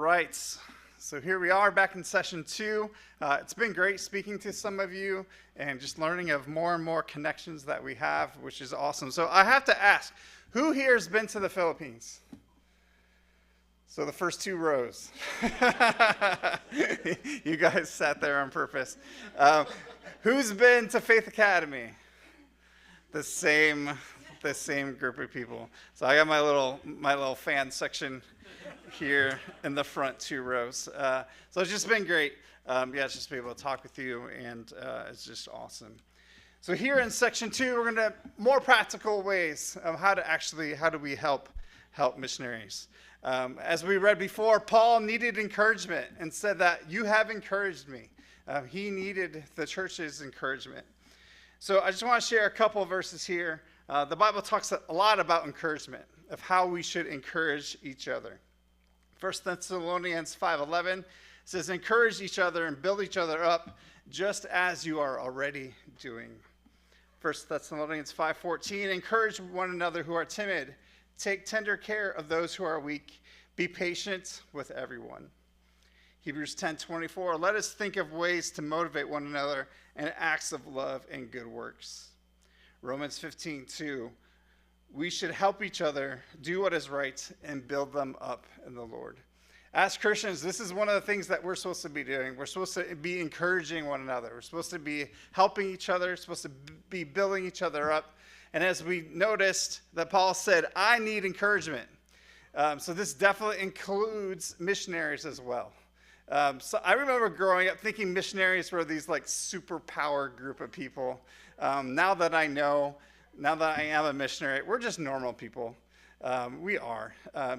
right, so here we are back in session 2. It's been great speaking to some of you and just learning of more and more connections that we have, which is awesome. So I have to ask, who here has been to the Philippines? So the first 2 rows. You guys sat there on purpose. Who's been to Faith Academy? The same group of people. So I got my little fan section here in the front 2 rows. So it's just been great. It's just be able to talk with you, and it's just awesome. So here in section 2, we're going to more practical ways of how do we help missionaries. As we read before, Paul needed encouragement and said that you have encouraged me. He needed the church's encouragement. So I just want to share a couple of verses here. The Bible talks a lot about encouragement, of how we should encourage each other. 1 Thessalonians 5:11 says, encourage each other and build each other up, just as you are already doing. 1 Thessalonians 5:14, encourage one another who are timid. Take tender care of those who are weak. Be patient with everyone. Hebrews 10:24, let us think of ways to motivate one another in acts of love and good works. Romans 15:2, we should help each other do what is right and build them up in the Lord. As Christians, this is one of the things that we're supposed to be doing. We're supposed to be encouraging one another. We're supposed to be helping each other. We're supposed to be building each other up. And as we noticed that Paul said, I need encouragement. So this definitely includes missionaries as well. So I remember growing up thinking missionaries were these like superpower group of people. Now that I am a missionary, we're just normal people. We are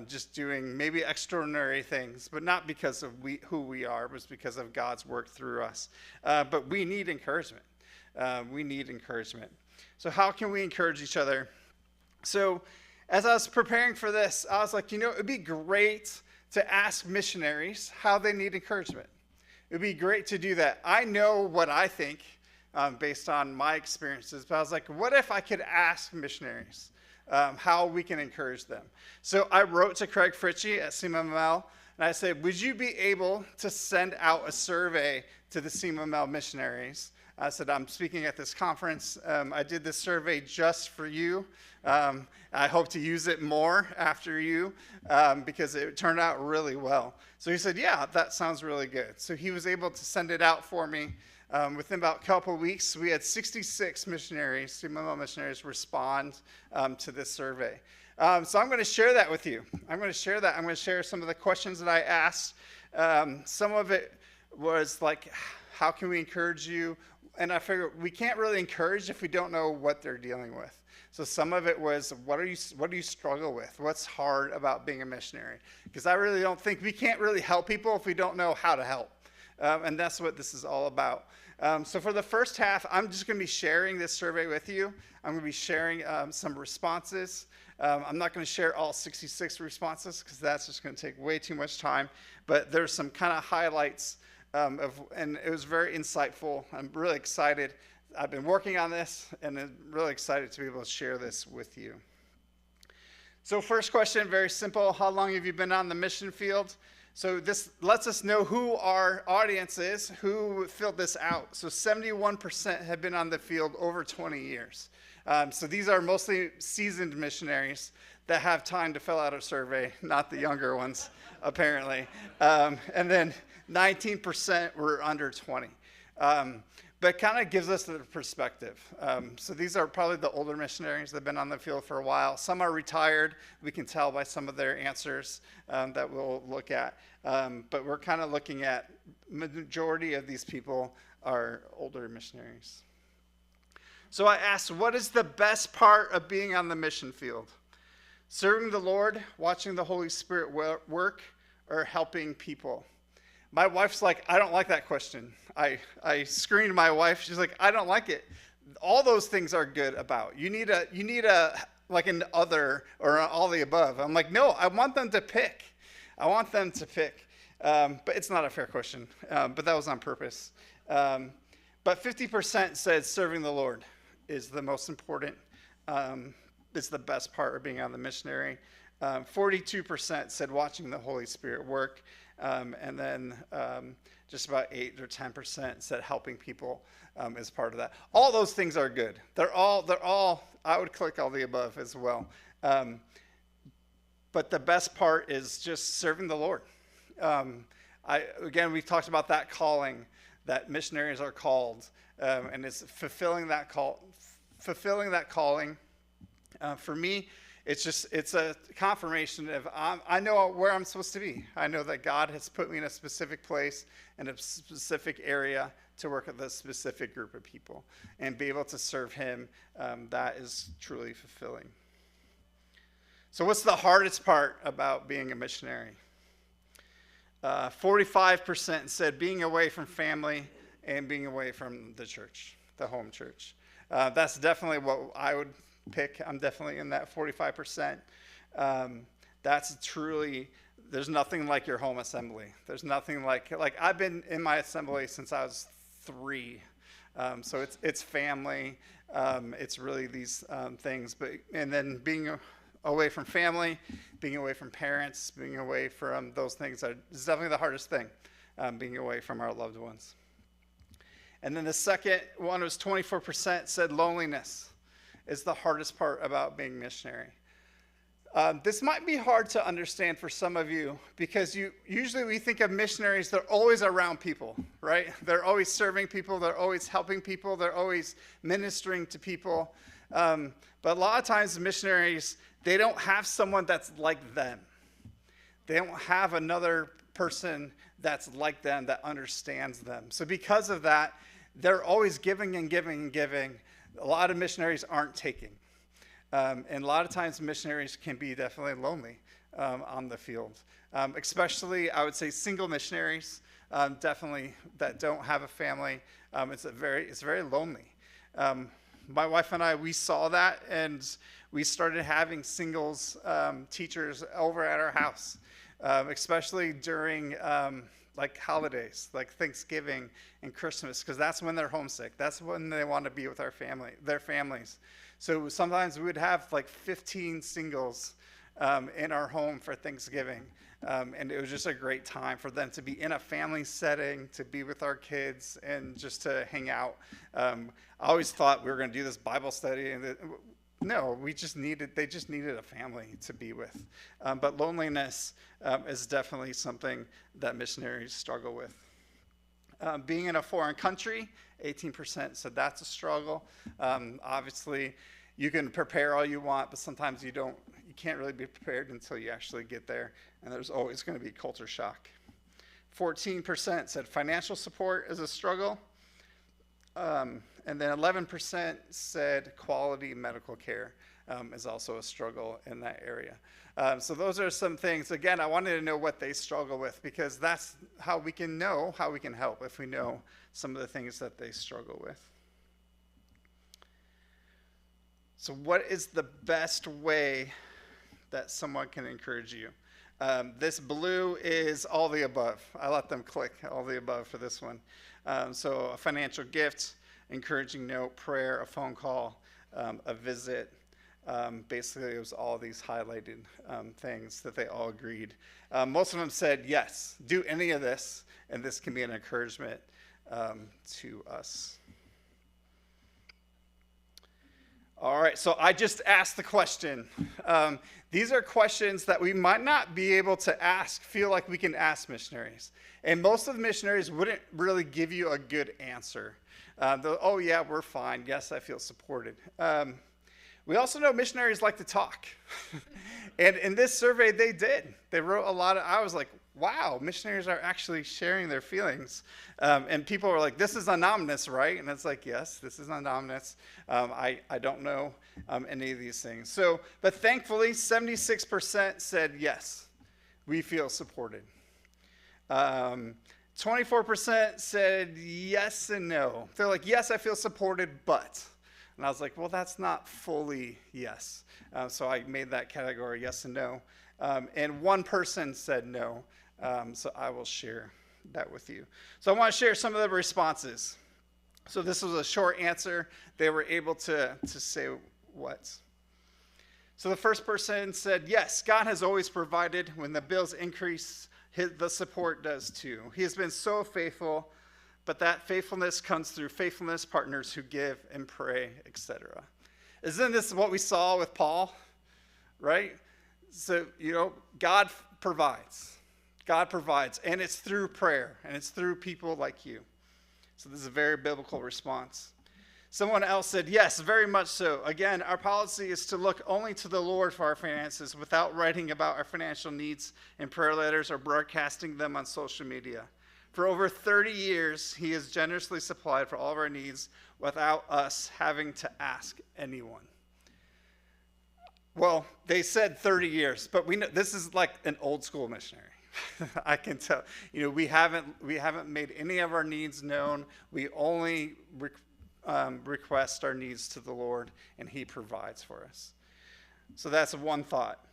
just doing maybe extraordinary things, but not because of who we are, but it's because of God's work through us. But we need encouragement. So how can we encourage each other? So as I was preparing for this, I was like, it'd be great to ask missionaries how they need encouragement. It'd be great to do that. I know what I think based on my experiences, but I was like, what if I could ask missionaries how we can encourage them? So I wrote to Craig Fritchie at CMML, and I said, would you be able to send out a survey to the CMML missionaries? I said, I'm speaking at this conference. I did this survey just for you. I hope to use it more after you because it turned out really well. So he said, yeah, that sounds really good. So he was able to send it out for me. Within about a couple of weeks, we had 66 missionaries, CMML missionaries, respond to this survey. So I'm going to share that with you. I'm going to share some of the questions that I asked. Some of it was like, how can we encourage you? And I figured we can't really encourage if we don't know what they're dealing with. So some of it was, what do you struggle with? What's hard about being a missionary? Because I really don't think we can't really help people if we don't know how to help. And that's what this is all about. So for the first half, I'm just going to be sharing this survey with you. I'm going to be sharing some responses. I'm not going to share all 66 responses because that's just going to take way too much time. But there's some kind of highlights and it was very insightful. I'm really excited. I've been working on this, and I'm really excited to be able to share this with you. So first question, very simple. How long have you been on the mission field? So this lets us know who our audience is, who filled this out. So 71% have been on the field over 20 years. So these are mostly seasoned missionaries that have time to fill out a survey, not the younger ones, apparently. And then 19% were under 20. But it kind of gives us the perspective. So these are probably the older missionaries that have been on the field for a while. Some are retired. We can tell by some of their answers that we'll look at. But we're kind of looking at majority of these people are older missionaries. So I asked, what is the best part of being on the mission field? Serving the Lord, watching the Holy Spirit work, or helping people? My wife's like, I don't like that question. I screened my wife. She's like, I don't like it. All those things are good about. You need a like an other or all the above. I'm like, no, I want them to pick. But it's not a fair question. But that was on purpose. But 50% said serving the Lord is the most important. It's the best part of being on the missionary. 42% said watching the Holy Spirit work. And then just about 8 or 10% said helping people is part of that. All those things are good. They're all, I would click all the above as well. But the best part is just serving the Lord. Again, we've talked about that calling, that missionaries are called, and it's fulfilling that calling. For me, it's a confirmation of I know where I'm supposed to be. I know that God has put me in a specific place, in a specific area to work with a specific group of people and be able to serve him. That is truly fulfilling. So what's the hardest part about being a missionary? 45% said being away from family and being away from the church, the home church. That's definitely what I would pick. I'm definitely in that 45%. That's truly, there's nothing like your home assembly. There's nothing like I've been in my assembly since I was 3. So it's family. It's really these things. And then being away from family, being away from parents, being away from those things is definitely the hardest thing, being away from our loved ones. And then the second one was 24% said loneliness is the hardest part about being missionary. This might be hard to understand for some of you because usually we think of missionaries, they're always around people, right? They're always serving people, they're always helping people, they're always ministering to people. But a lot of times missionaries, they don't have someone that's like them. They don't have another person that's like them, that understands them. So because of that, they're always giving and giving and giving. A lot of missionaries aren't taking. And a lot of times missionaries can be definitely lonely on the field. Especially, I would say, single missionaries, definitely that don't have a family. It's very lonely. My wife and I, we saw that, and we started having singles teachers over at our house, especially during like holidays, like Thanksgiving and Christmas, because that's when they're homesick. That's when they want to be with their families. So sometimes we would have like 15 singles in our home for Thanksgiving. And it was just a great time for them to be in a family setting, to be with our kids, and just to hang out. I always thought we were going to do this Bible study, and no, they just needed a family to be with. But loneliness is definitely something that missionaries struggle with. Being in a foreign country, 18% said that's a struggle. Obviously, you can prepare all you want, but sometimes you can't really be prepared until you actually get there, and there's always going to be culture shock. 14% said financial support is a struggle, and then 11% said quality medical care is also a struggle in that area. So those are some things. Again, I wanted to know what they struggle with, because that's how we can know how we can help, if we know some of the things that they struggle with. So what is the best way that someone can encourage you? This blue is all the above. I let them click all the above for this one. So a financial gift, encouraging note, prayer, a phone call, a visit. Basically, it was all these highlighted things that they all agreed. Most of them said, yes, do any of this, and this can be an encouragement to us. All right, so I just asked the question. These are questions that we might not be able to feel like we can ask missionaries. And most of the missionaries wouldn't really give you a good answer. Oh, yeah, we're fine. Yes, I feel supported. We also know missionaries like to talk. And in this survey, they did. They wrote a lot I was like, wow, missionaries are actually sharing their feelings. And people were like, this is anonymous, right? And it's like, yes, this is anonymous. I don't know any of these things. But thankfully, 76% said, yes, we feel supported. 24% said yes and no. They're like, yes, I feel supported, but. And I was like, well, that's not fully yes. So I made that category yes and no. And one person said no. So I will share that with you. So I want to share some of the responses. So this was a short answer. They were able to say what. So the first person said, yes, God has always provided. When the bills increase, the support does too. He has been so faithful, but that faithfulness comes through faithfulness partners who give and pray, etc. Isn't this what we saw with Paul? Right? So, God provides. God provides, and it's through prayer, and it's through people like you. So this is a very biblical response. Someone else said, yes, very much so. Again, our policy is to look only to the Lord for our finances without writing about our financial needs in prayer letters or broadcasting them on social media. For over 30 years, he has generously supplied for all of our needs without us having to ask anyone. Well, they said 30 years, but we know this is like an old school missionary. I can tell. We haven't made any of our needs known. We only request our needs to the Lord, and he provides for us. So that's one thought.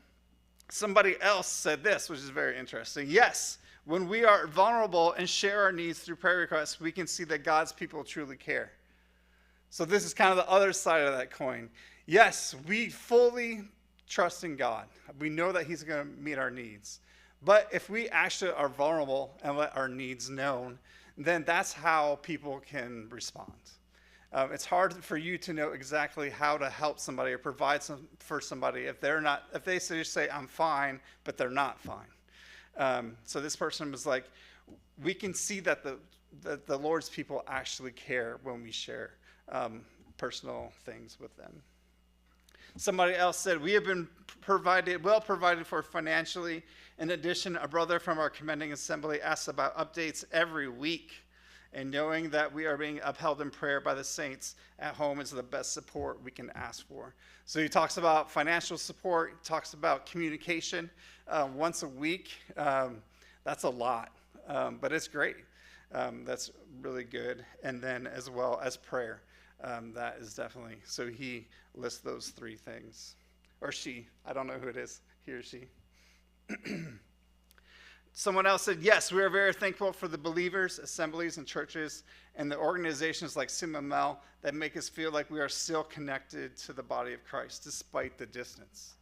Somebody else said this, which is very interesting. Yes, when we are vulnerable and share our needs through prayer requests, we can see that God's people truly care. So this is kind of the other side of that coin. Yes, we fully trust in God. We know that he's going to meet our needs. But if we actually are vulnerable and let our needs known, then that's how people can respond. It's hard for you to know exactly how to help somebody or provide for somebody if they just say, I'm fine, but they're not fine. So this person was like, we can see that the Lord's people actually care when we share personal things with them. Somebody else said, we have been well provided for financially. In addition, a brother from our commending assembly asks about updates every week. And knowing that we are being upheld in prayer by the saints at home is the best support we can ask for. So he talks about financial support. He talks about communication once a week. That's a lot, but it's great. That's really good. And then as well as prayer. That is definitely, so he lists those three things. Or she, I don't know who it is, he or she. Someone else said, yes, we are very thankful for the believers, assemblies, and churches, and the organizations like CMML that make us feel like we are still connected to the body of Christ despite the distance.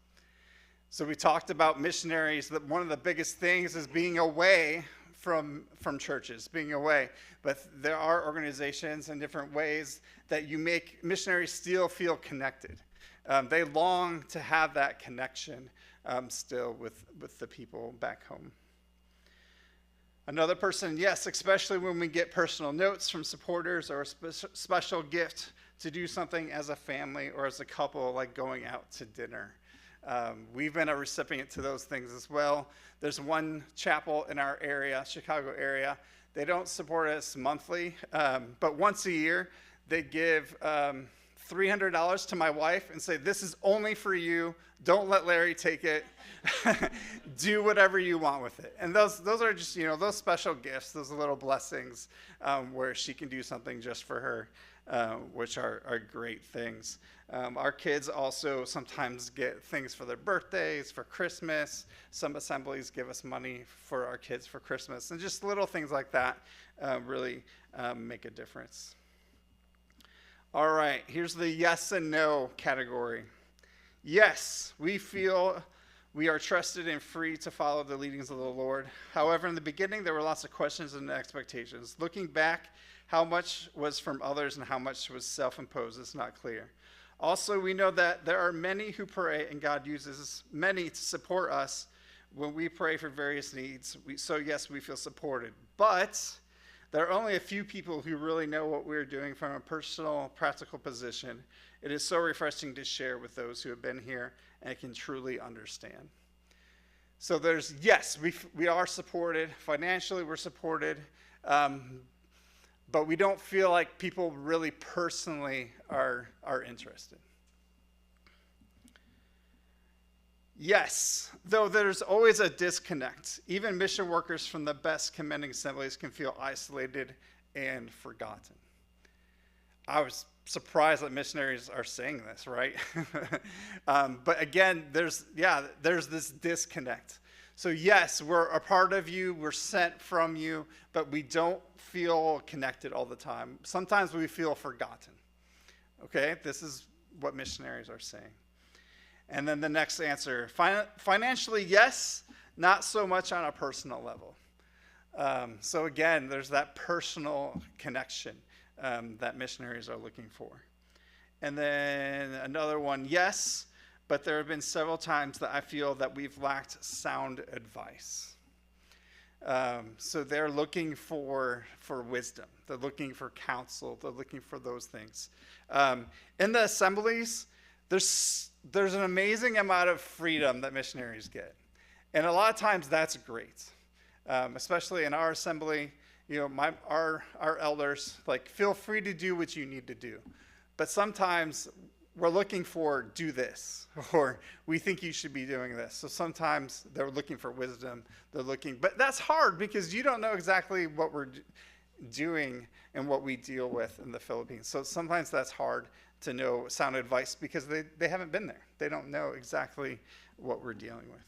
So we talked about missionaries, that one of the biggest things is being away from churches, being away. But there are organizations in different ways that you make missionaries still feel connected. They long to have that connection still with the people back home. Another person, yes, especially when we get personal notes from supporters or a special gift to do something as a family or as a couple, like going out to dinner. We've been a recipient to those things as well. There's one chapel in our area, Chicago area. They don't support us monthly, but once a year, they give $300 to my wife and say, this is only for you. Don't let Larry take it. Do whatever you want with it. And those are just, those special gifts, those little blessings where she can do something just for her, which are great things. Our kids also sometimes get things for their birthdays, for Christmas. Some assemblies give us money for our kids for Christmas. And just little things like that really make a difference. All right, here's the yes and no category. Yes, we feel we are trusted and free to follow the leadings of the Lord. However, in the beginning, there were lots of questions and expectations. Looking back, how much was from others and how much was self-imposed is not clear. Also, we know that there are many who pray, and God uses many to support us when we pray for various needs. So yes, we feel supported. But there are only a few people who really know what we're doing from a personal, practical position. It is so refreshing to share with those who have been here and can truly understand. So there's, yes, we are supported. Financially, we're supported. But we don't feel like people really personally are interested. Yes, though there's always a disconnect. Even mission workers from the best commending assemblies can feel isolated and forgotten. I was surprised that missionaries are saying this, right? But again, there's this disconnect. So yes, we're a part of you, we're sent from you, but we don't feel connected all the time. Sometimes we feel forgotten. Okay, this is what missionaries are saying. And then the next answer, financially, yes, not so much on a personal level. So again, there's that personal connection that missionaries are looking for. And then another one, yes, but there have been several times that I feel that we've lacked sound advice. So they're looking for wisdom. They're looking for counsel. They're looking for those things. In the assemblies, there's an amazing amount of freedom that missionaries get. And a lot of times that's great. Especially in our assembly, our elders, feel free to do what you need to do. But sometimes we're looking for do this, or we think you should be doing this. So sometimes they're looking for wisdom. But that's hard because you don't know exactly what we're doing and what we deal with in the Philippines. So sometimes that's hard to know sound advice because they haven't been there. They don't know exactly what we're dealing with.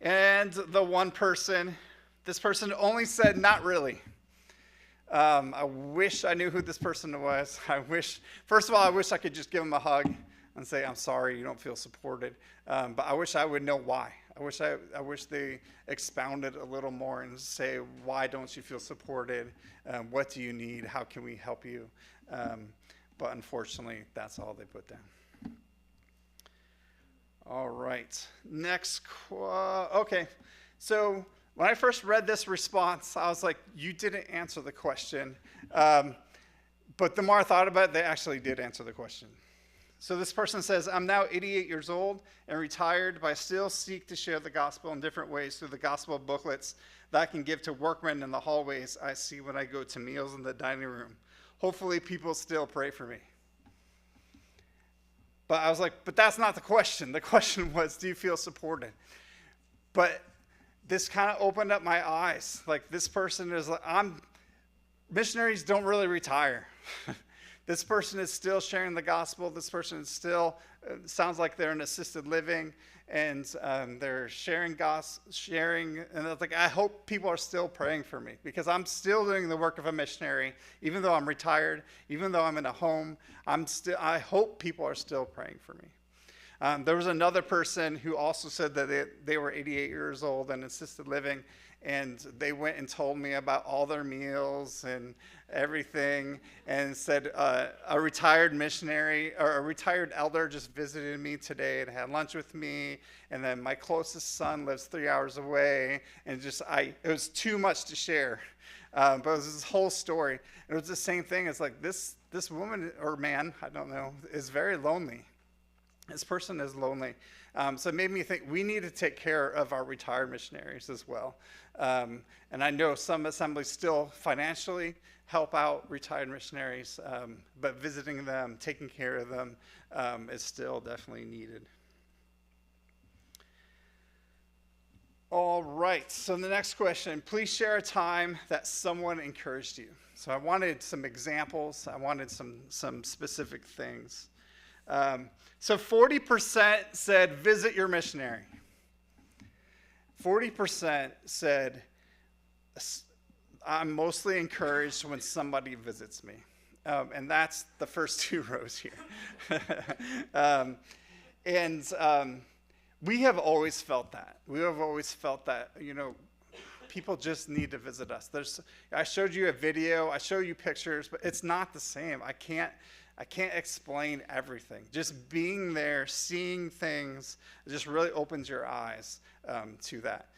And the one person, this person only said, not really. I wish I knew who this person was. First of all, I wish I could just give him a hug and say, I'm sorry, you don't feel supported. But I wish I would know why. I wish they expounded a little more and say, why don't you feel supported? What do you need? How can we help you? But unfortunately, that's all they put down. All right, next, okay. So when I first read this response, I was like, you didn't answer the question. But the more I thought about it, they actually did answer the question. So this person says, I'm now 88 years old and retired, but I still seek to share the gospel in different ways through the gospel booklets that I can give to workmen in the hallways I see when I go to meals in the dining room. Hopefully people still pray for me. But I was like, but that's not the question. The question was, do you feel supported? But this kind of opened up my eyes. This person is like, missionaries don't really retire. This person is still sharing the gospel. This person is still, sounds like they're in assisted living, and they're sharing, and it's like, I hope people are still praying for me, because I'm still doing the work of a missionary, even though I'm retired, even though I'm in a home, I hope people are still praying for me. There was another person who also said that they were 88 years old and assisted living, and they went and told me about all their meals and everything, and said a retired missionary or a retired elder just visited me today and had lunch with me, and then my closest son lives 3 hours away, and it was too much to share. But it was this whole story. It was the same thing. It's like this woman or man, I don't know, is very lonely. This person is lonely. So it made me think we need to take care of our retired missionaries as well. And I know some assemblies still financially help out retired missionaries, but visiting them, taking care of them is still definitely needed. All right, so the next question, please share a time that someone encouraged you. So I wanted some examples. I wanted some specific things. So 40% said, visit your missionary. 40% said, I'm mostly encouraged when somebody visits me. And that's the first two rows here. We have always felt that. We have always felt that, people just need to visit us. I showed you a video, I show you pictures, but it's not the same. I can't explain everything. Just being there, seeing things, just really opens your eyes to that.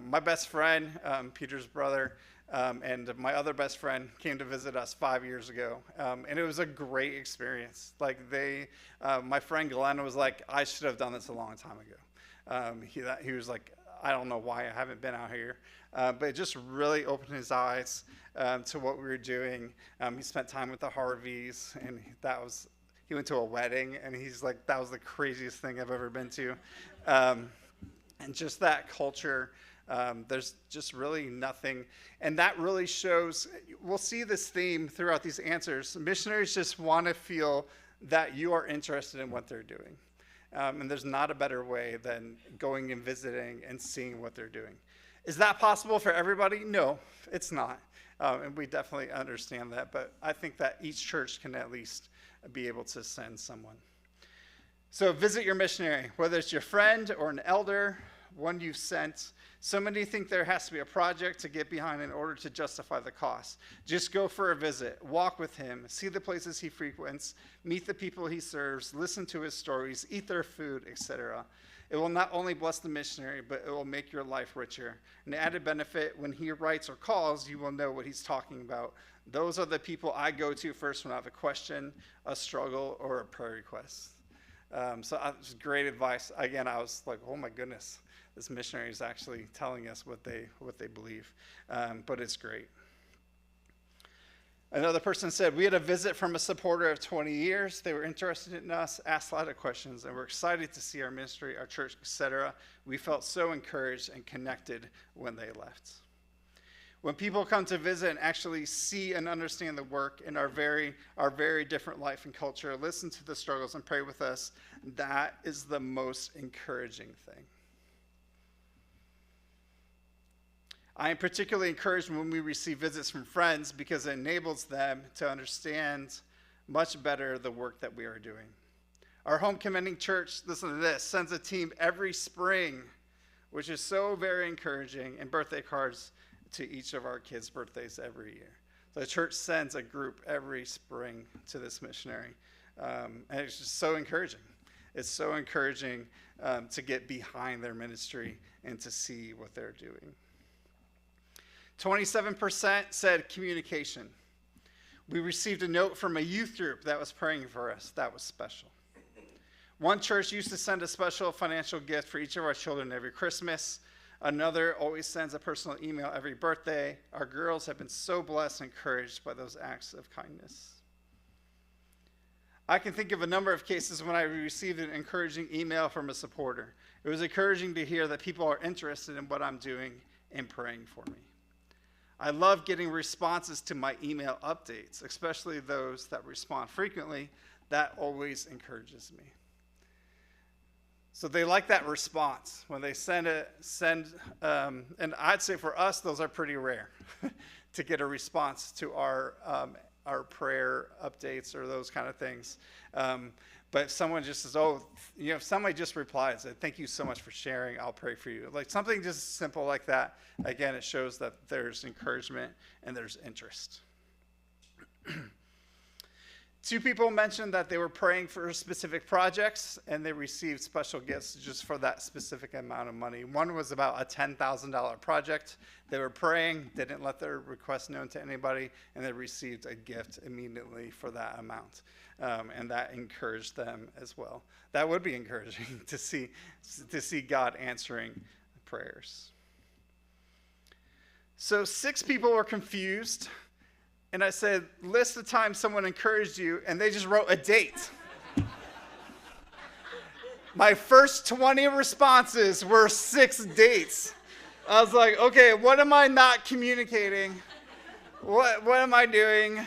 My best friend, Peter's brother, and my other best friend came to visit us 5 years ago, and it was a great experience. My friend Glenn was like, I should have done this a long time ago. He was like, I don't know why I haven't been out here, but it just really opened his eyes to what we were doing. He spent time with the Harveys, and he went to a wedding, and he's like, that was the craziest thing I've ever been to. And just that culture, there's just really nothing. And that really shows, we'll see this theme throughout these answers. Missionaries just want to feel that you are interested in what they're doing. And there's not a better way than going and visiting and seeing what they're doing. Is that possible for everybody? No, it's not. And we definitely understand that. But I think that each church can at least be able to send someone. So visit your missionary, whether it's your friend or an elder, one you've sent. So many think there has to be a project to get behind in order to justify the cost. Just go for a visit, walk with him, see the places he frequents, meet the people he serves, listen to his stories, eat their food, etc. It will not only bless the missionary, but it will make your life richer. An added benefit, when he writes or calls, you will know what he's talking about. Those are the people I go to first when I have a question, a struggle, or a prayer request. So it was great advice. Again, I was like, oh my goodness, this missionary is actually telling us what they believe. But it's great. Another person said, we had a visit from a supporter of 20 years. They were interested in us, asked a lot of questions, and we're excited to see our ministry, our church, etc. We felt so encouraged and connected when they left. When people come to visit and actually see and understand the work in our very different life and culture, listen to the struggles and pray with us, that is the most encouraging thing. I am particularly encouraged when we receive visits from friends because it enables them to understand much better the work that we are doing. Our home commending church, listen to this, sends a team every spring, which is so very encouraging, and birthday cards to each of our kids' birthdays every year. So the church sends a group every spring to this missionary. And it's just so encouraging. It's so encouraging to get behind their ministry and to see what they're doing. 27% said communication. We received a note from a youth group that was praying for us. That was special. One church used to send a special financial gift for each of our children every Christmas. Another always sends a personal email every birthday. Our girls have been so blessed and encouraged by those acts of kindness. I can think of a number of cases when I received an encouraging email from a supporter. It was encouraging to hear that people are interested in what I'm doing and praying for me. I love getting responses to my email updates, especially those that respond frequently. That always encourages me. So they like that response when they send, and I'd say for us, those are pretty rare to get a response to our prayer updates or those kind of things. But if someone just says, if somebody just replies, thank you so much for sharing, I'll pray for you. Like something just simple like that. Again, it shows that there's encouragement and there's interest. 2 people mentioned that they were praying for specific projects and they received special gifts just for that specific amount of money. One was about a $10,000 project. They were praying, they didn't let their request known to anybody, and they received a gift immediately for that amount. And that encouraged them as well. That would be encouraging to see God answering prayers. So 6 people were confused. And I said, list the time someone encouraged you, and they just wrote a date. My first 20 responses were 6 dates. I was like, okay, what am I not communicating? What am I doing?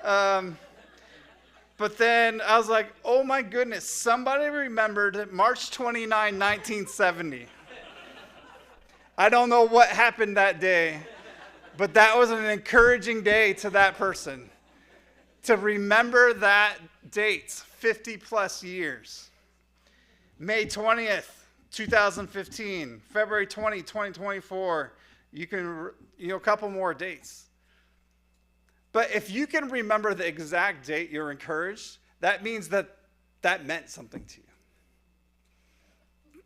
But then I was like, oh my goodness, somebody remembered March 29, 1970. I don't know what happened that day. But that was an encouraging day to that person. To remember that date, 50 plus years. May 20th, 2015, February 20, 2024. You can, a couple more dates. But if you can remember the exact date you're encouraged, that means that meant something to you.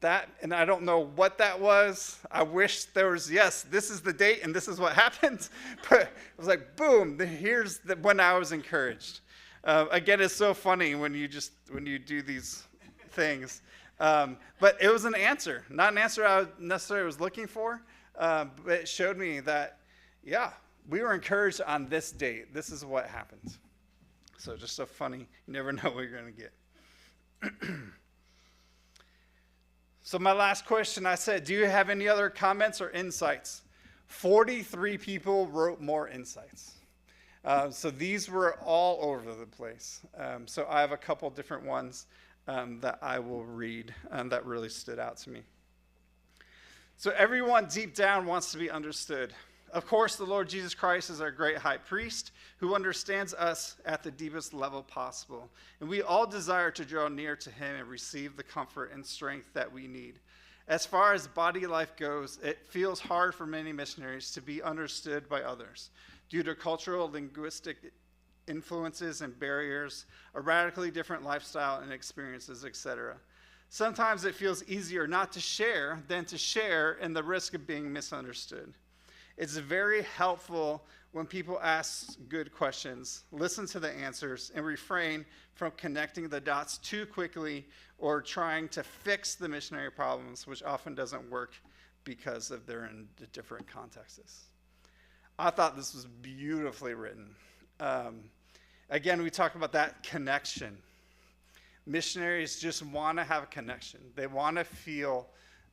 That, and I don't know what that was. I wish there was, yes, this is the date and this is what happened. But it was like, boom, here's when I was encouraged. Again, it's so funny when you do these things. But it was an answer, not an answer I necessarily was looking for. But it showed me that, yeah, we were encouraged on this date. This is what happened. So just so funny. You never know what you're going to get. So my last question, I said, do you have any other comments or insights? 43 people wrote more insights. So these were all over the place. So I have a couple different ones that I will read that really stood out to me. So everyone deep down wants to be understood. Of course, the Lord Jesus Christ is our great high priest who understands us at the deepest level possible. And we all desire to draw near to him and receive the comfort and strength that we need. As far as body life goes, it feels hard for many missionaries to be understood by others due to cultural, linguistic influences and barriers, a radically different lifestyle and experiences, etc. Sometimes it feels easier not to share than to share and the risk of being misunderstood. It's very helpful when people ask good questions, listen to the answers, and refrain from connecting the dots too quickly or trying to fix the missionary problems, which often doesn't work because of they're in different contexts. I thought this was beautifully written. Again, we talked about that connection. Missionaries just want to have a connection. They want to feel,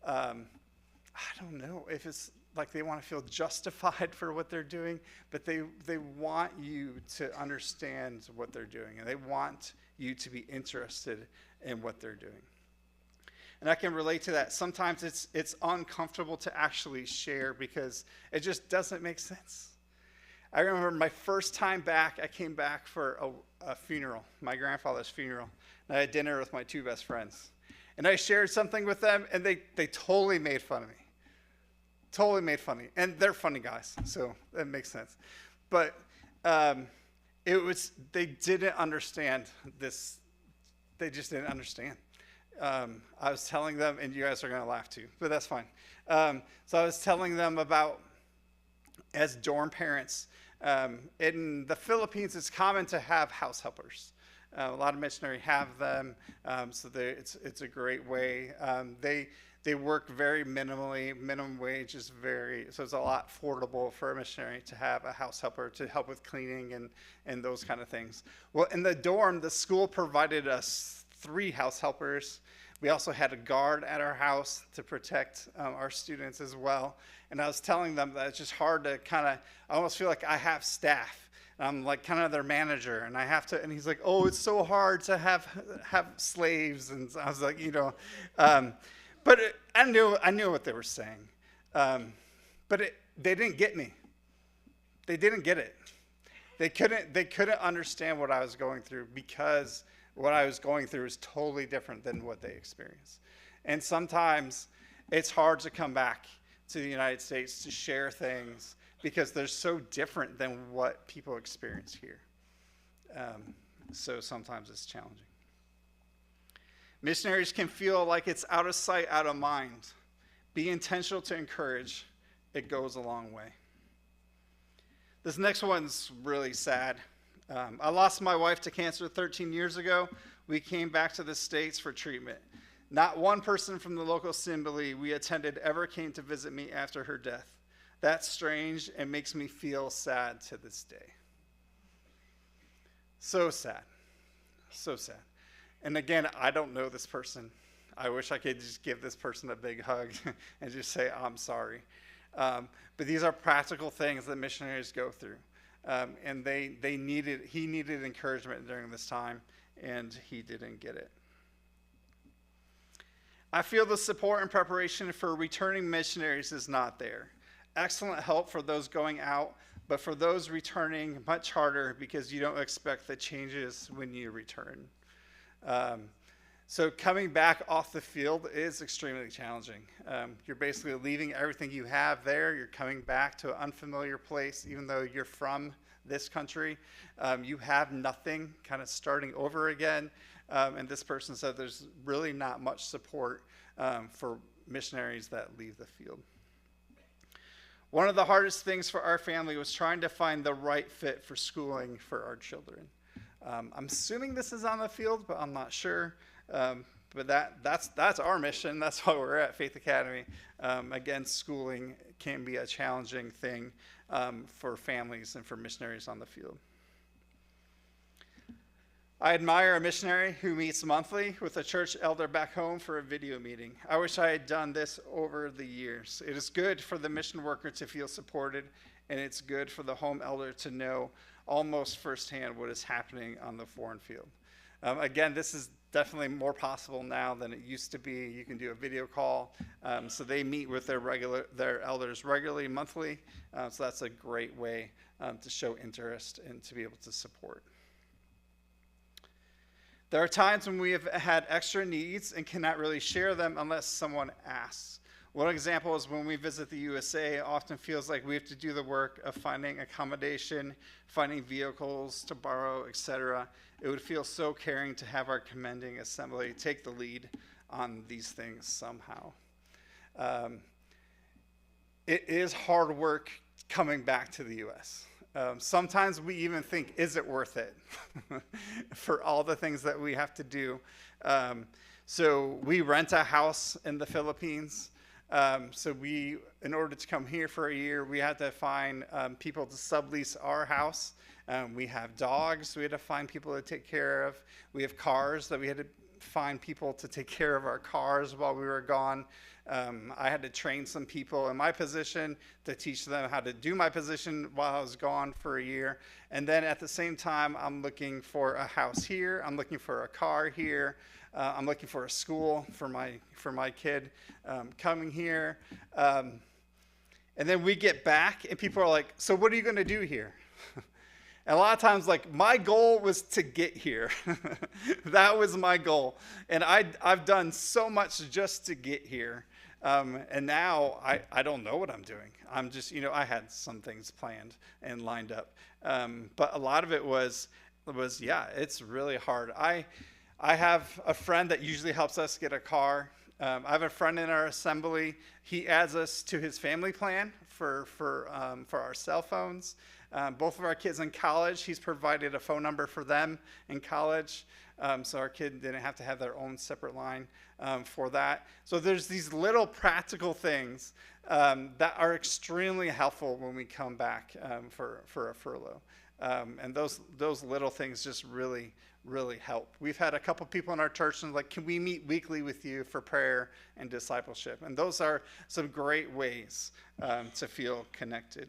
I don't know if it's like they want to feel justified for what they're doing, but they want you to understand what they're doing, and they want you to be interested in what they're doing. And I can relate to that. Sometimes it's uncomfortable to actually share because it just doesn't make sense. I remember my first time back, I came back for a funeral, my grandfather's funeral, and I had dinner with my two best friends. And I shared something with them, and they totally made fun of me. Totally made fun of me. And they're funny guys, so that makes sense. But they didn't understand this. They just didn't understand. I was telling them, and you guys are going to laugh too, but that's fine. So I was telling them about, as dorm parents, in the Philippines, it's common to have house helpers. A lot of missionaries have them, so it's a great way. They work very minimally. Minimum wage is so it's a lot affordable for a missionary to have a house helper to help with cleaning and those kind of things. Well, in the dorm, the school provided us 3 house helpers. We also had a guard at our house to protect our students as well. And I was telling them that it's just hard to I almost feel like I have staff. I'm like kind of their manager, and I have to, and he's like, oh, it's so hard to have slaves. And I was like, but I knew what they were saying. But they didn't get me. They didn't get it. They couldn't understand what I was going through because what I was going through is totally different than what they experienced. And sometimes it's hard to come back to the United States to share things because they're so different than what people experience here. So sometimes it's challenging. Missionaries can feel like it's out of sight, out of mind. Be intentional to encourage. It goes a long way. This next one's really sad. I lost my wife to cancer 13 years ago. We came back to the States for treatment. Not one person from the local assembly we attended ever came to visit me after her death. That's strange and makes me feel sad to this day. So sad. So sad. And again, I don't know this person. I wish I could just give this person a big hug and just say, I'm sorry. But these are practical things that missionaries go through. And he needed encouragement during this time, and he didn't get it. I feel the support and preparation for returning missionaries is not there. Excellent help for those going out, but for those returning, much harder because you don't expect the changes when you return. So coming back off the field is extremely challenging. You're basically leaving everything you have there. You're coming back to an unfamiliar place, even though you're from this country. You have nothing, kind of starting over again. And this person said there's really not much support for missionaries that leave the field. One of the hardest things for our family was trying to find the right fit for schooling for our children. I'm assuming this is on the field, but I'm not sure. But that's our mission. That's why we're at Faith Academy. Again, schooling can be a challenging thing for families and for missionaries on the field. I admire a missionary who meets monthly with a church elder back home for a video meeting. I wish I had done this over the years. It is good for the mission worker to feel supported, and it's good for the home elder to know almost firsthand what is happening on the foreign field. Again, this is definitely more possible now than it used to be. You can do a video call. So they meet with their elders regularly, monthly. So that's a great way to show interest and to be able to support. There are times when we have had extra needs and cannot really share them unless someone asks. One example is when we visit the USA, it often feels like we have to do the work of finding accommodation, finding vehicles to borrow, etc. It would feel so caring to have our commending assembly take the lead on these things somehow. It is hard work coming back to the US. Sometimes we even think, is it worth it for all the things that we have to do? So we rent a house in the Philippines. So in order to come here for a year, we had to find people to sublease our house. We have dogs we had to find people to take care of. We have cars that we had to find people to take care of our cars while we were gone. I had to train some people in my position to teach them how to do my position while I was gone for a year. And then at the same time, I'm looking for a house here. I'm looking for a car here. I'm looking for a school for my kid coming here. And then we get back and people are like, so what are you going to do here? And a lot of times, like, my goal was to get here. That was my goal. And I've done so much just to get here. And now I don't know what I'm doing. I'm just, I had some things planned and lined up. But a lot of it was, yeah, it's really hard. I have a friend that usually helps us get a car. I have a friend in our assembly. He adds us to his family plan for our cell phones. Both of our kids in college, he's provided a phone number for them in college. So our kid didn't have to have their own separate line for that. So there's these little practical things that are extremely helpful when we come back for a furlough. And those little things just really, really help. We've had a couple people in our church and like, can we meet weekly with you for prayer and discipleship? And those are some great ways to feel connected.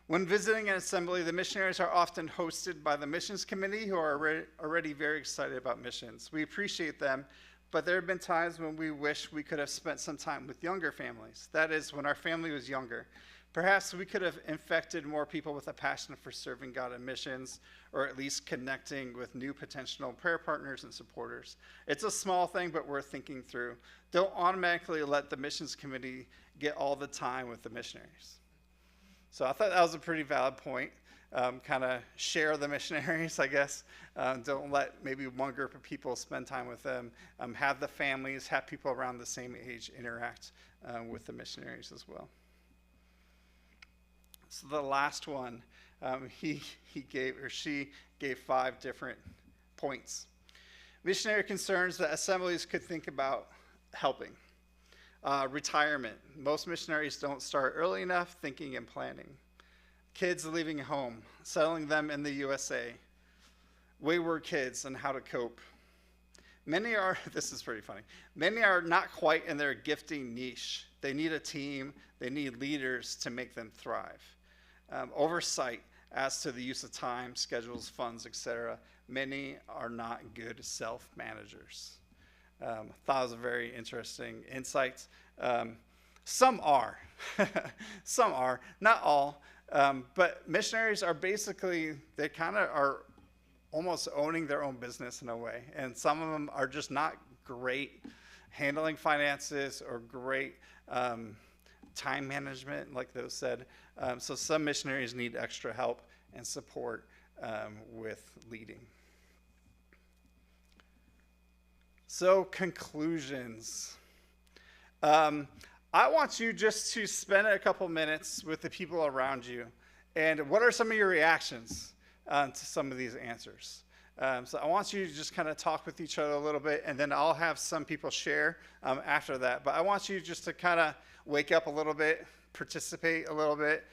When visiting an assembly, the missionaries are often hosted by the missions committee who are already very excited about missions. We appreciate them, but there have been times when we wish we could have spent some time with younger families. That is, when our family was younger. Perhaps we could have infected more people with a passion for serving God in missions, or at least connecting with new potential prayer partners and supporters. It's a small thing, but worth thinking through. Don't automatically let the missions committee get all the time with the missionaries. So I thought that was a pretty valid point. Kind of share the missionaries, I guess. Don't let maybe one group of people spend time with them. Have the families, have people around the same age interact with the missionaries as well. So the last one, he gave, or she gave 5 different points. Missionary concerns that assemblies could think about helping. Retirement. Most missionaries don't start early enough thinking and planning. Kids leaving home, settling them in the USA. Wayward kids and how to cope. Many are, this is pretty funny, many are not quite in their gifting niche. They need a team, they need leaders to make them thrive. Oversight as to the use of time, schedules, funds, etc. Many are not good self-managers. Thought it was a very interesting insight. Some are. Some are, not all. But missionaries are basically, they kind of are almost owning their own business in a way. And some of them are just not great handling finances or great time management, like those said. So some missionaries need extra help and support with leading. So conclusions. I want you just to spend a couple minutes with the people around you. And what are some of your reactions to some of these answers? So I want you to just kind of talk with each other a little bit, and then I'll have some people share after that. But I want you just to kind of wake up a little bit, participate a little bit.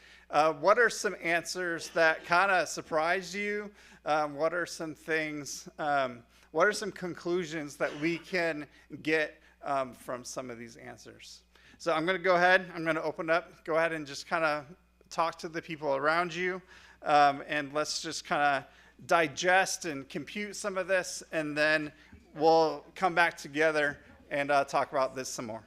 What are some answers that kind of surprised you? What are some things, what are some conclusions that we can get from some of these answers? So I'm going to go ahead, I'm going to open up, go ahead and just kind of talk to the people around you, and let's just kind of digest and compute some of this, and then we'll come back together and talk about this some more.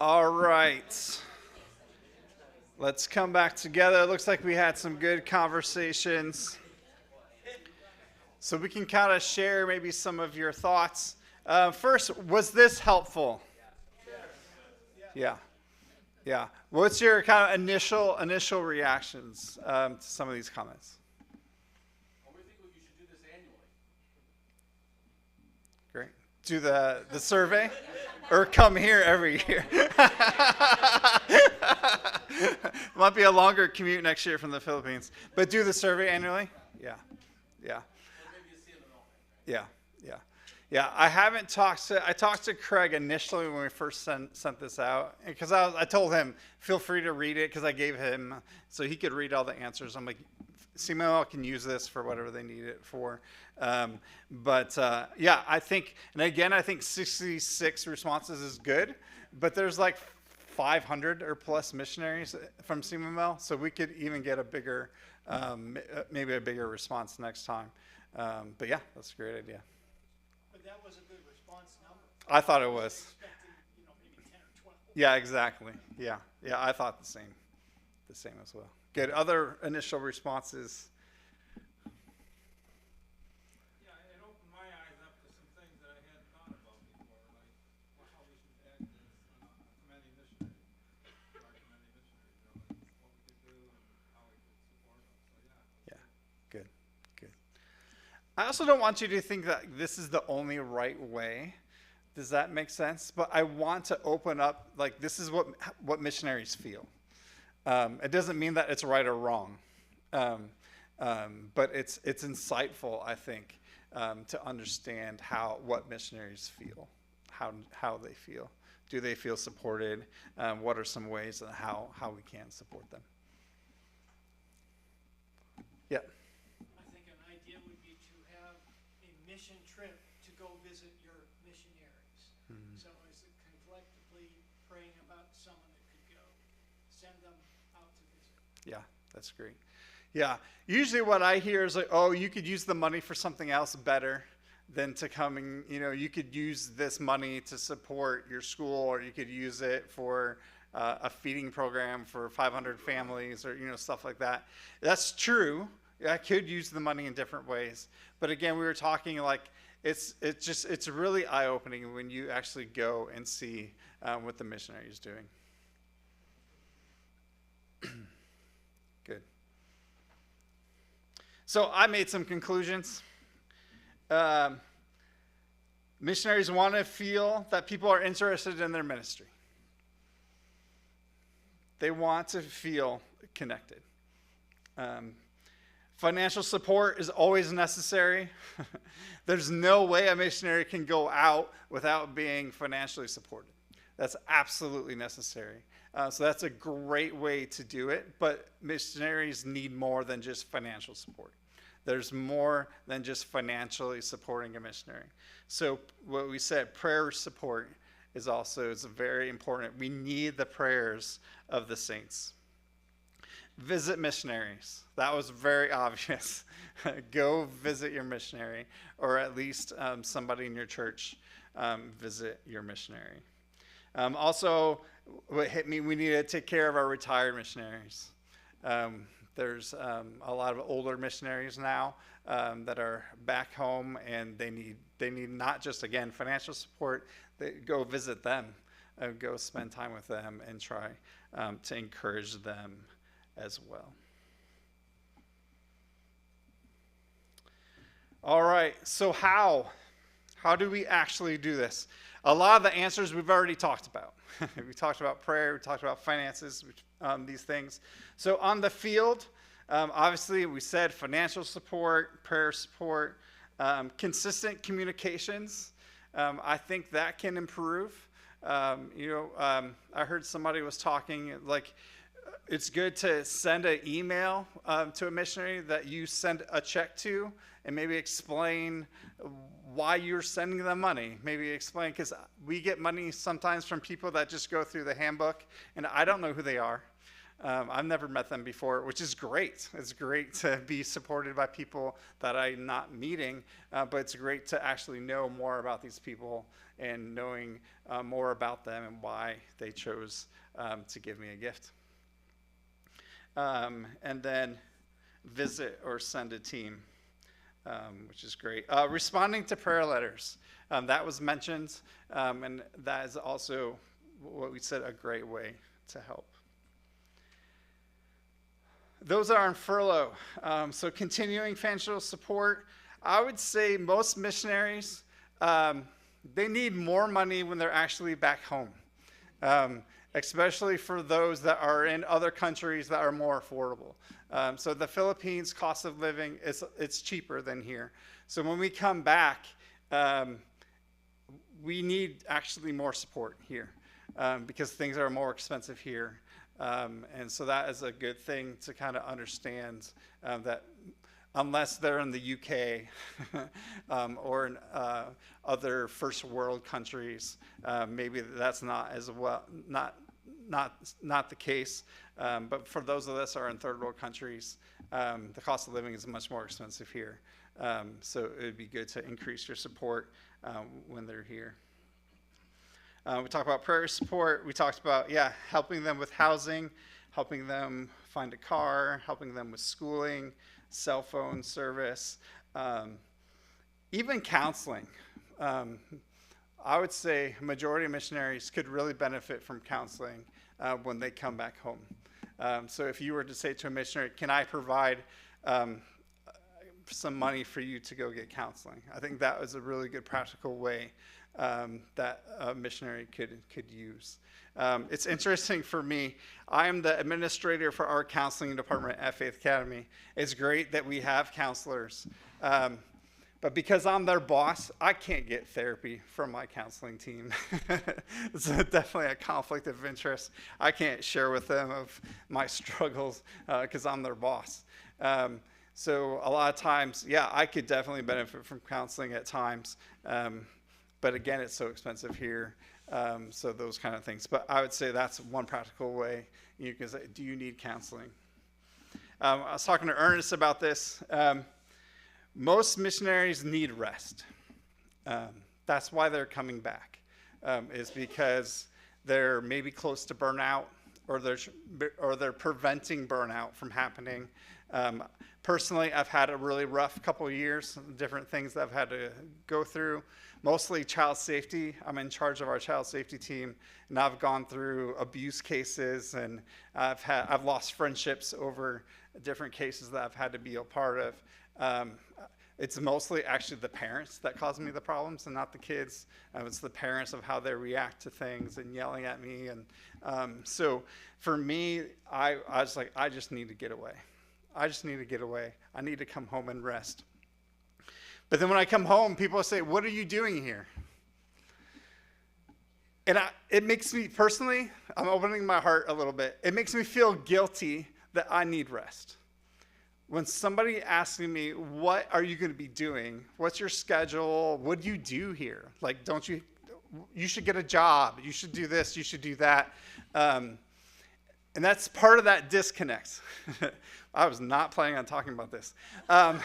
All right. Let's come back together. It looks like we had some good conversations. So we can kind of share maybe some of your thoughts. First, was this helpful? Yeah. Yeah. What's your kind of initial reactions to some of these comments? Well, we think you should do this annually. Great. Do the survey? Or come here every year? Might be a longer commute next year from the Philippines. But do the survey annually? Yeah. Yeah. Or maybe you see an enrollment. Yeah. Yeah. Yeah, I talked to Craig initially when we first sent this out, because I told him, feel free to read it, because I gave him, so he could read all the answers. I'm like, CML can use this for whatever they need it for. Yeah, I think 66 responses is good, but there's like 500 or plus missionaries from CML, so we could even get a bigger, maybe a bigger response next time. But yeah, that's a great idea. That was a good response number. I thought it was. Expecting, maybe 10 or 12. Yeah, exactly. Yeah, I thought the same as well. Good. Other initial responses? Yeah, it opened my eyes up to some things that I hadn't thought about before, like how we should act as commending missionaries, recommending missionaries, and what we could do and how we could support them. So Yeah, good. I also don't want you to think that this is the only right way. Does that make sense? But I want to open up, like, this is what missionaries feel. It doesn't mean that it's right or wrong, but it's insightful, I think, to understand what missionaries feel, how they feel. Do they feel supported? What are some ways and how we can support them? Yeah. I think an idea would be to have a mission trip to go visit your missionaries. Mm-hmm. So as collectively praying about someone that could go, send them out to visit. Yeah, that's great. Yeah, usually what I hear is like, oh, you could use the money for something else better than to come and, you could use this money to support your school, or you could use it for a feeding program for 500 families, or, stuff like that. That's true. I could use the money in different ways. But again, we were talking like, it's really eye-opening when you actually go and see what the missionary is doing. Good. So I made some conclusions. Missionaries want to feel that people are interested in their ministry. They want to feel connected. Financial support is always necessary. There's no way a missionary can go out without being financially supported. That's absolutely necessary. So that's a great way to do it, but missionaries need more than just financial support. There's more than just financially supporting a missionary. So what we said, prayer support is very important. We need the prayers of the saints. Visit missionaries. That was very obvious. Go visit your missionary, or at least somebody in your church visit your missionary. Also, what hit me, we need to take care of our retired missionaries. There's a lot of older missionaries now that are back home, and they need not just, again, financial support. Go visit them, go spend time with them, and try to encourage them as well. All right, so how do we actually do this? A lot of the answers we've already talked about. We talked about prayer, we talked about finances, these things. So on the field, obviously we said financial support, prayer support, consistent communications. I think that can improve. I heard somebody was talking like, it's good to send an email to a missionary that you send a check to, and maybe explain why you're sending them money. Maybe explain, because we get money sometimes from people that just go through the handbook, and I don't know who they are. I've never met them before, which is great. It's great to be supported by people that I'm not meeting, but it's great to actually know more about these people and knowing more about them and why they chose to give me a gift. And then visit or send a team, which is great. Responding to prayer letters, that was mentioned, and that is also what we said, a great way to help. Those are on furlough. So continuing financial support, I would say most missionaries, they need more money when they're actually back home, especially for those that are in other countries that are more affordable. So the Philippines cost of living, it's cheaper than here. So when we come back, we need actually more support here because things are more expensive here. And so that is a good thing to kind of understand that unless they're in the UK or in other first world countries, maybe that's not as well, not the case. But for those of us who are in third world countries, the cost of living is much more expensive here. So it would be good to increase your support when they're here. We talked about prayer support. We talked about, helping them with housing, helping them find a car, helping them with schooling, cell phone service, even counseling. I would say a majority of missionaries could really benefit from counseling when they come back home. So if you were to say to a missionary, can I provide some money for you to go get counseling? I think that was a really good practical way that a missionary could use. It's interesting for me. I am the administrator for our counseling department at Faith Academy. It's great that we have counselors. But because I'm their boss, I can't get therapy from my counseling team. It's definitely a conflict of interest. I can't share with them of my struggles because I'm their boss. So a lot of times, I could definitely benefit from counseling at times. But again, it's so expensive here. So those kind of things. But I would say that's one practical way. You can say, do you need counseling? I was talking to Ernest about this. Most missionaries need rest. That's why they're coming back, is because they're maybe close to burnout, or they're preventing burnout from happening. Personally, I've had a really rough couple of years, different things that I've had to go through, mostly child safety. I'm in charge of our child safety team, and I've gone through abuse cases, and I've lost friendships over different cases that I've had to be a part of. It's mostly actually the parents that cause me the problems and not the kids. It's the parents of how they react to things and yelling at me. And so for me, I was like, I just need to get away. I just need to get away. I need to come home and rest. But then when I come home, people say, what are you doing here? And it makes me, personally, I'm opening my heart a little bit. It makes me feel guilty that I need rest. When somebody asks me, what are you going to be doing? What's your schedule? What do you do here? Like, you should get a job. You should do this. You should do that. And that's part of that disconnect. I was not planning on talking about this. But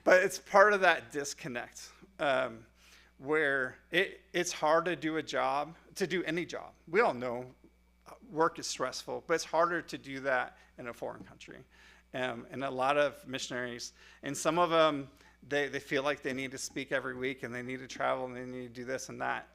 it's part of that disconnect where it's hard to do any job. We all know work is stressful, but it's harder to do that in a foreign country. And a lot of missionaries, and some of them, they feel like they need to speak every week, and they need to travel, and they need to do this and that.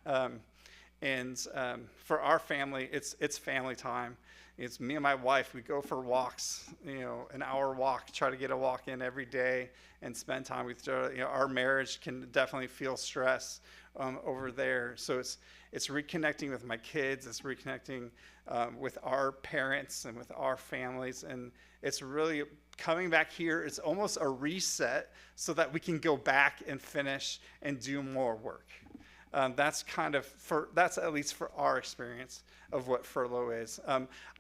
For our family, it's family time. It's me and my wife. We go for walks, an hour walk, try to get a walk in every day and spend time with each other. Our marriage can definitely feel stress over there. So it's reconnecting with my kids. It's reconnecting with our parents and with our families. And it's really coming back here. It's almost a reset so that we can go back and finish and do more work. That's at least for our experience of what furlough is.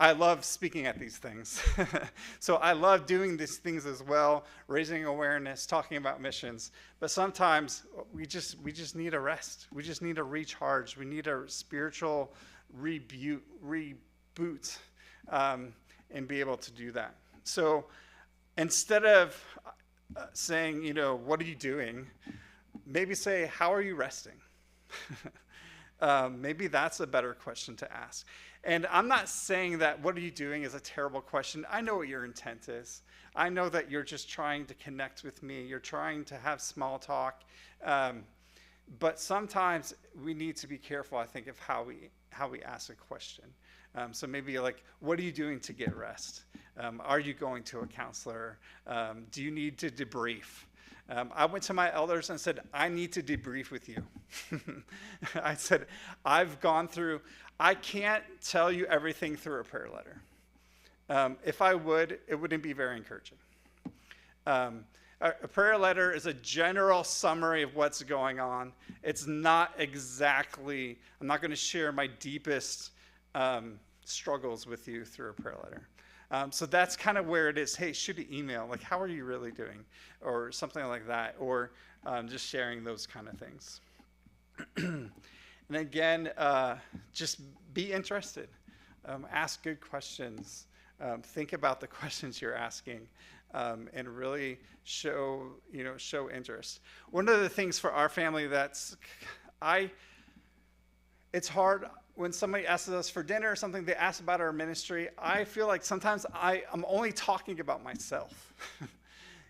I love speaking at these things. So I love doing these things as well, raising awareness, talking about missions. But sometimes we just need a rest. We just need a recharge. We need a spiritual reboot. and be able to do that. So instead of saying, what are you doing? Maybe say, how are you resting? Maybe that's a better question to ask. And I'm not saying that what are you doing is a terrible question. I know what your intent is. I know that you're just trying to connect with me. You're trying to have small talk. But sometimes we need to be careful, I think, of how we ask a question. So maybe like, what are you doing to get rest? Are you going to a counselor? Do you need to debrief? I went to my elders and said, I need to debrief with you. I said, I've gone through, I can't tell you everything through a prayer letter. If I would, it wouldn't be very encouraging. A prayer letter is a general summary of what's going on. It's not exactly, I'm not going to share my deepest struggles with you through a prayer letter. So that's kind of where it is. Hey, shoot an email. Like, how are you really doing? Or something like that. Or just sharing those kind of things. And again, just be interested. Ask good questions. Think about the questions you're asking. And really show interest. One of the things for our family it's hard when somebody asks us for dinner or something, they ask about our ministry. I feel like sometimes I'm only talking about myself,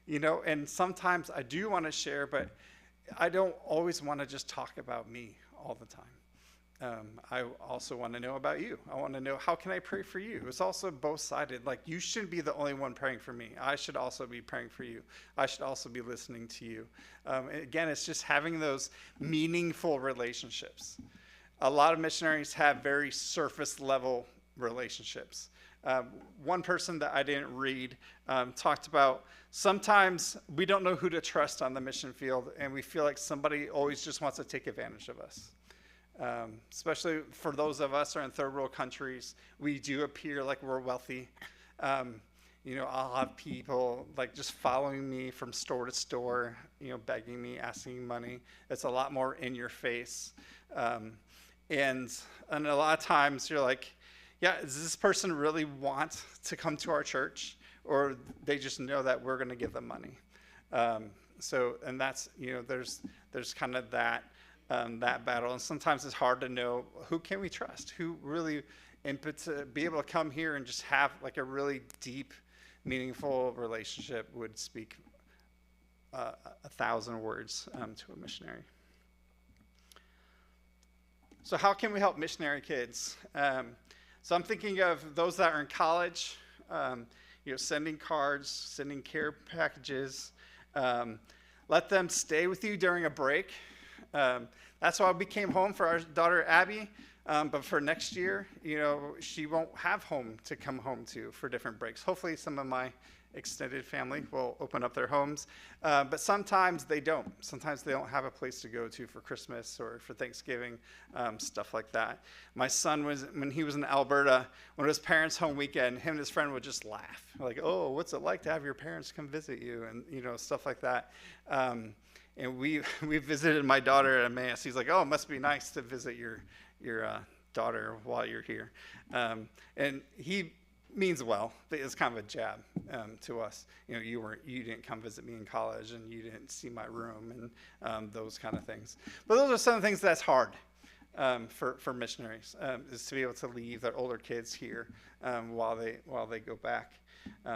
and sometimes I do want to share, but I don't always want to just talk about me all the time. I also want to know about you. I want to know, how can I pray for you? It's also both-sided. Like, you shouldn't be the only one praying for me. I should also be praying for you. I should also be listening to you. Again, it's just having those meaningful relationships. A lot of missionaries have very surface level relationships. One person that I didn't read talked about sometimes we don't know who to trust on the mission field, and we feel like somebody always just wants to take advantage of us. Especially for those of us who are in third world countries, we do appear like we're wealthy. I'll have people like just following me from store to store, begging me, asking money. It's a lot more in your face. And a lot of times you're like, yeah, does this person really want to come to our church? Or they just know that we're going to give them money. And that's, there's kind of that battle. And sometimes it's hard to know, who can we trust? Who really, and to be able to come here and just have like a really deep, meaningful relationship would speak 1,000 words to a missionary. So how can we help missionary kids? So I'm thinking of those that are in college, sending cards, sending care packages. Let them stay with you during a break. That's why we came home for our daughter, Abby. But for next year, she won't have home to come home to for different breaks. Hopefully some of my extended family will open up their homes. But sometimes they don't. Sometimes they don't have a place to go to for Christmas or for Thanksgiving, stuff like that. My son when he was in Alberta, when it was parents' home weekend, him and his friend would just laugh. Like, oh, what's it like to have your parents come visit you? And, stuff like that. And we visited my daughter at Emmaus. He's like, oh, it must be nice to visit your daughter while you're here. And he means well, but it's kind of a jab to us. You didn't come visit me in college, and you didn't see my room, and those kind of things. But those are some things that's hard for missionaries, is to be able to leave their older kids here while they go back.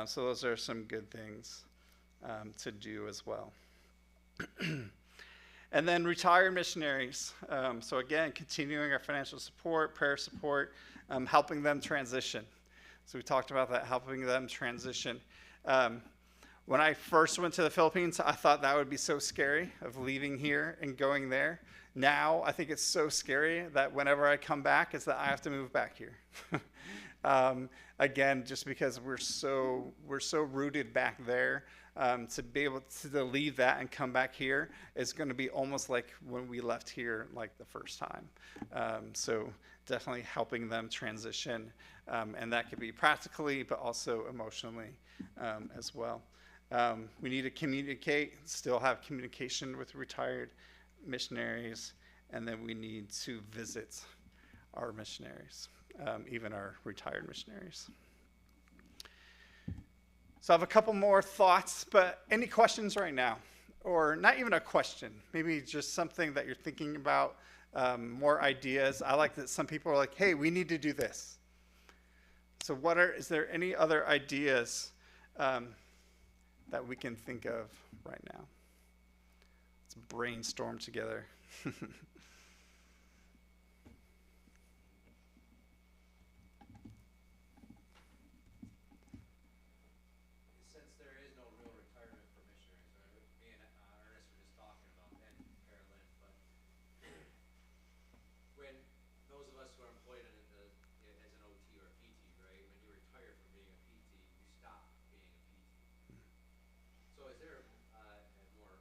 So those are some good things to do as well. And then retired missionaries. So again, continuing our financial support, prayer support, helping them transition. So we talked about that, helping them transition. When I first went to the Philippines, I thought that would be so scary, of leaving here and going there. Now I think it's so scary that whenever I come back, it's that I have to move back here. Again, just because we're so rooted back there. To be able to leave that and come back here is going to be almost like when we left here, like the first time. So definitely helping them transition, and that could be practically, but also emotionally as well. We need to communicate, still have communication with retired missionaries, and then we need to visit our missionaries, even our retired missionaries. So I have a couple more thoughts, but any questions right now? Or not even a question, maybe just something that you're thinking about, more ideas. I like that some people are like, hey, we need to do this. So is there any other ideas that we can think of right now? Let's brainstorm together. Since there is no real retirement for missionaries, right? Me and Ernest were just talking about, and Carolyn, but when those of us who are employed as an OT or a PT, right? When you retire from being a PT, you stop being a PT. So is there a more,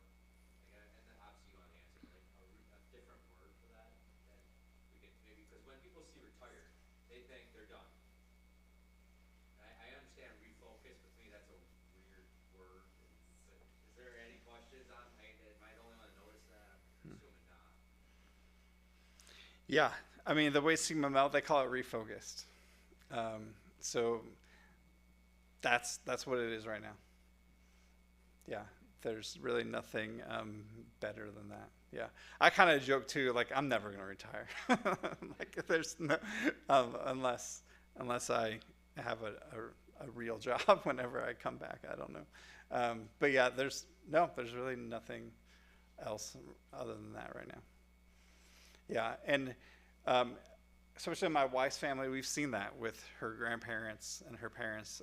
like, and then obviously you want to answer, but like a different word for that we could maybe, because when people see retired, they think they're done. I understand refocus, but to me that's a weird word. But is there any questions on, am I the only one to notice that? I'm assuming not. Yeah, I mean, the way Sigma Mel, they call it refocused. So that's what it is right now. Yeah, there's really nothing better than that. Yeah, I kind of joke too, like I'm never gonna retire. Like there's no unless I have a real job whenever I come back. I don't know, but yeah, there's really nothing else other than that right now. Yeah, and especially in my wife's family, we've seen that with her grandparents and her parents.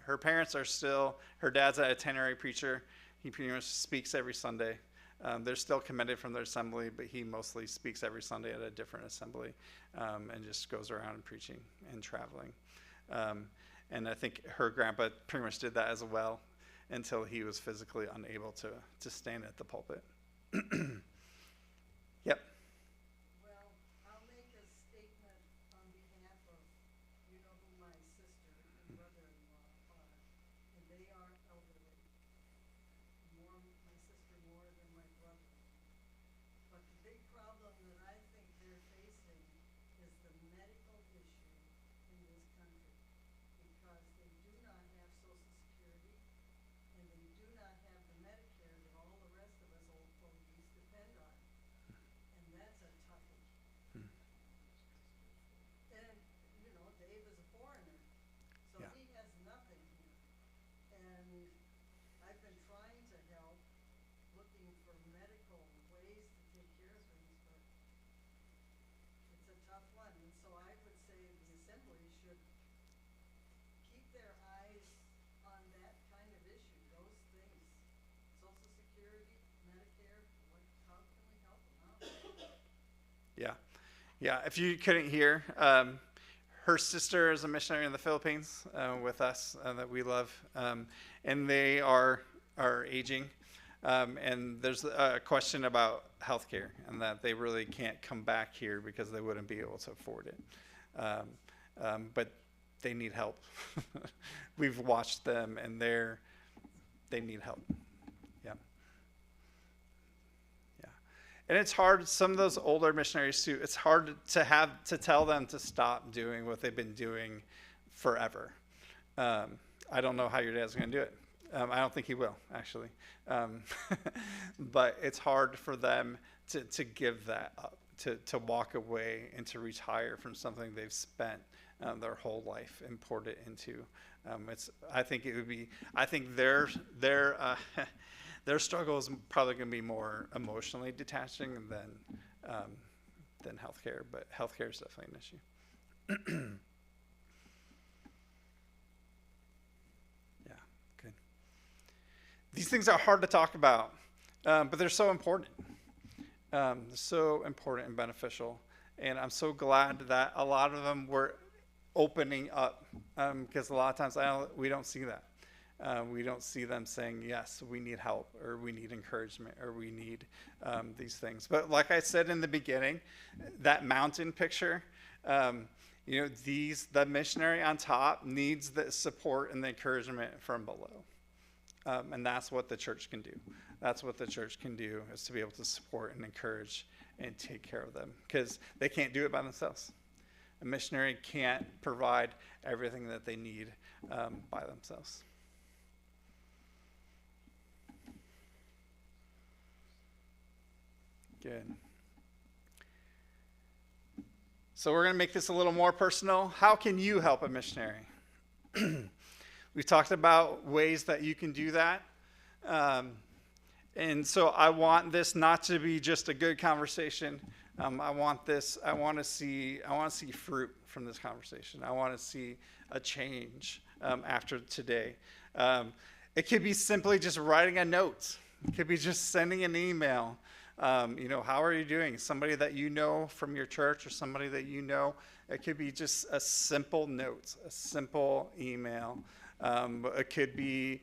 Her parents are still, her dad's an itinerary preacher. He pretty much speaks every Sunday. They're still commended from their assembly, but he mostly speaks every Sunday at a different assembly, and just goes around preaching and traveling. And I think her grandpa pretty much did that as well until he was physically unable to stand at the pulpit. Yep. Well, I'll make a statement on behalf of, you know who my sister and brother-in-law are, and they are elderly. My sister more than my brother-in-law. But the big problem that I think they're facing is the medical issue in this country. Because they do not have Social Security, and they do not have the Medicare that all the rest of us old fogies depend on. And that's a toughie. And, you know, Dave is a foreigner, so Yeah. he has nothing here. And I've been trying to help, looking for medical ways to take care of things, but it's a tough one. And so I would say the assembly should keep their eyes on that kind of issue, those things. Social Security, Medicare, how can we help them out? Yeah. Yeah. If you couldn't hear, her sister is a missionary in the Philippines with us that we love, and they are aging. And there's a question about healthcare and that they really can't come back here because they wouldn't be able to afford it. But they need help. We've watched them, and they need help. Yeah. Yeah. And it's hard. Some of those older missionaries too. It's hard to tell them to stop doing what they've been doing forever. I don't know how your dad's going to do it. I don't think he will, actually. But it's hard for them to give that up, to walk away and to retire from something they've spent their whole life and poured it into. I think their their struggle is probably going to be more emotionally detaching than healthcare, but healthcare is definitely an issue. Yeah, good. These things are hard to talk about, but they're so important. They're so important and beneficial, and I'm so glad that a lot of them were opening up, because a lot of times we don't see that. We don't see them saying, yes, we need help, or we need encouragement, or we need these things. But like I said in the beginning, that mountain picture, the missionary on top needs the support and the encouragement from below. And that's what the church can do. That's what the church can do, is to be able to support and encourage and take care of them, because they can't do it by themselves. A missionary can't provide everything that they need by themselves. Good. So we're going to make this a little more personal. How can you help a missionary? We've talked about ways that you can do that. And so I want this not to be just a good conversation. I want to see fruit from this conversation. I want to see a change after today. It could be simply just writing a note. It could be just sending an email. How are you doing? Somebody that you know from your church or somebody that you know. It could be just a simple note, a simple email. It could be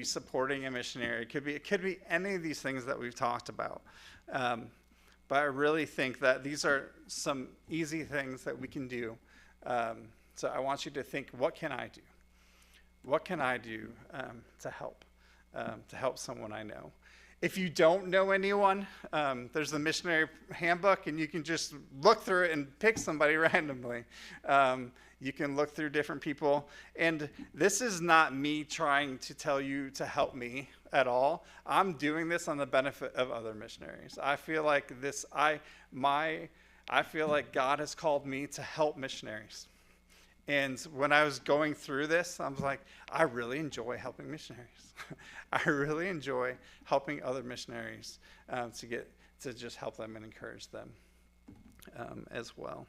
supporting a missionary. It could be any of these things that we've talked about. But I really think that these are some easy things that we can do. So I want you to think, what can I do? What can I do to help someone I know? If you don't know anyone, there's the missionary handbook, and you can just look through it and pick somebody randomly. You can look through different people. And this is not me trying to tell you to help me at all. I'm doing this on the benefit of other missionaries. I feel like I feel like God has called me to help missionaries. And when I was going through this, I was like, I really enjoy helping missionaries. I really enjoy helping other missionaries to just help them and encourage them as well.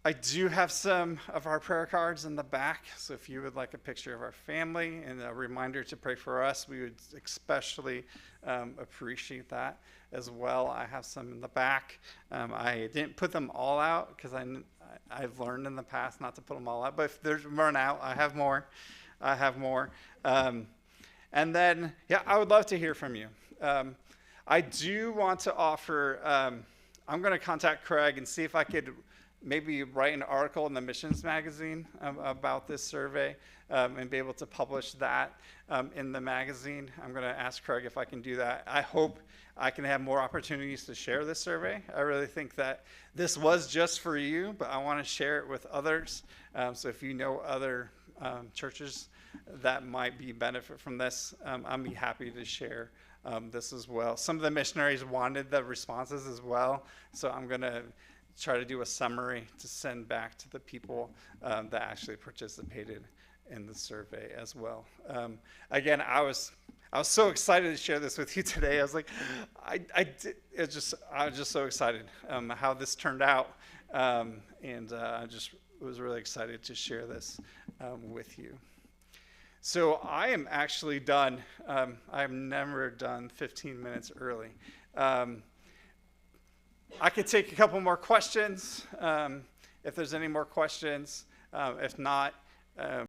I do have some of our prayer cards in the back, so if you would like a picture of our family and a reminder to pray for us, we would especially appreciate that as well. I have some in the back. I didn't put them all out because I've learned in the past not to put them all out, but if there's run out, I have more. And then, I would love to hear from you. I do want to offer, I'm going to contact Craig and see if I could maybe write an article in the Missions magazine about this survey and be able to publish that in the magazine. I'm going to ask Craig if I can do that. I hope I can have more opportunities to share this survey. I really think that this was just for you, but I want to share it with others. So if you know other churches that might be benefit from this, I'd be happy to share this as well. Some of the missionaries wanted the responses as well, so I'm going to try to do a summary to send back to the people that actually participated in the survey as well. Again, I was so excited to share this with you today. I was like, I was just so excited how this turned out, and I just was really excited to share this with you. So I am actually done. I've never done 15 minutes early. I could take a couple more questions if there's any more questions. If not,